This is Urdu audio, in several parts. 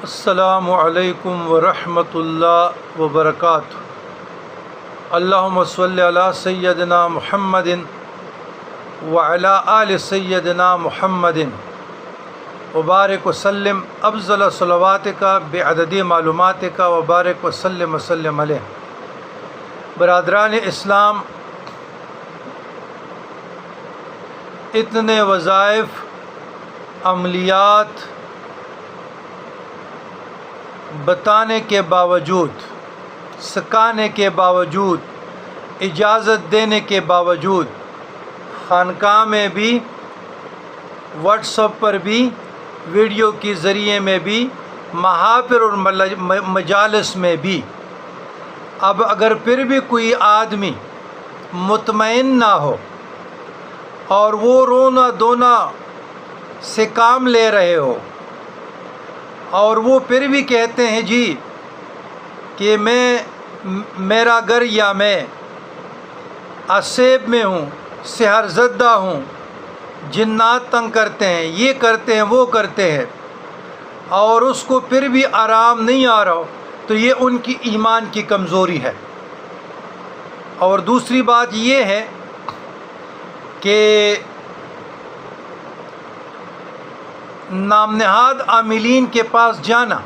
السلام علیکم ورحمۃ اللہ وبرکاتہ۔ اللہم صلی علی سیدنا محمد وعلی آل سیدنا محمد وبارک وسلم افضل صلواتک بعدد معلوماتک وبارک وسلم وسلم علیہ۔ برادران اسلام، اتنے وظائف، عملیات بتانے کے باوجود، سکھانے کے باوجود، اجازت دینے کے باوجود، خانقاہ میں بھی، واٹس ایپ پر بھی، ویڈیو کے ذریعے میں بھی، محافل اور مجالس میں بھی، اب اگر پھر بھی کوئی آدمی مطمئن نہ ہو اور وہ رونا دھونا سے کام لے رہے ہو اور وہ پھر بھی کہتے ہیں جی کہ میرا گھر یا میں عصیب میں ہوں، سحر زدہ ہوں، جنات تنگ کرتے ہیں، یہ کرتے ہیں، وہ کرتے ہیں، اور اس کو پھر بھی آرام نہیں آ رہا، تو یہ ان کی ایمان کی کمزوری ہے۔ اور دوسری بات یہ ہے کہ نام نہاد عاملین کے پاس جانا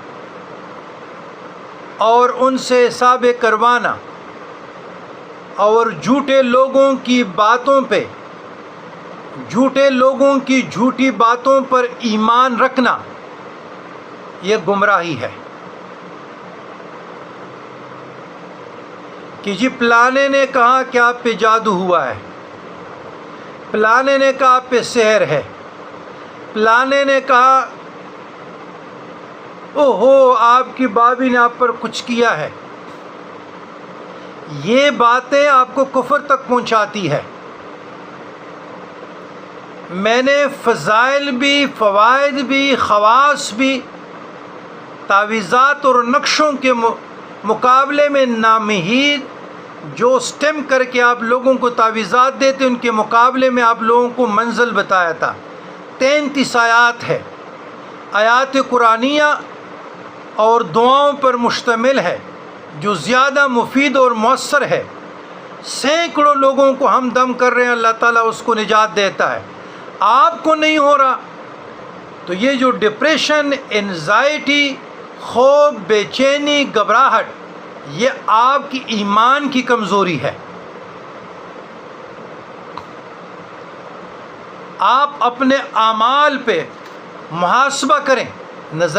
اور ان سے حساب کروانا اور جھوٹے لوگوں کی باتوں پہ، جھوٹے لوگوں کی جھوٹی باتوں پر ایمان رکھنا، یہ گمراہی ہے کہ جی پلانے نے کہا کہ آپ پہ جادو ہوا ہے، پلانے نے کہا آپ پہ سحر ہے، پلانے نے کہا اوہو آپ کی بابی نے آپ پر کچھ کیا ہے۔ یہ باتیں آپ کو کفر تک پہنچاتی ہے۔ میں نے فضائل بھی، فوائد بھی، خواص بھی، تعویذات اور نقشوں کے مقابلے میں نامحید جو سٹیم کر کے آپ لوگوں کو تعویذات دیتے، ان کے مقابلے میں آپ لوگوں کو منزل بتایا تھا۔ 33 آیات ہے، آیات قرآنیہ اور دعاؤں پر مشتمل ہے، جو زیادہ مفید اور مؤثر ہے۔ سینکڑوں لوگوں کو ہم دم کر رہے ہیں، اللہ تعالیٰ اس کو نجات دیتا ہے، آپ کو نہیں ہو رہا۔ تو یہ جو ڈپریشن، انزائٹی، خوف، بے چینی، گھبراہٹ، یہ آپ کی ایمان کی کمزوری ہے۔ آپ اپنے اعمال پہ محاسبہ کریں، نظر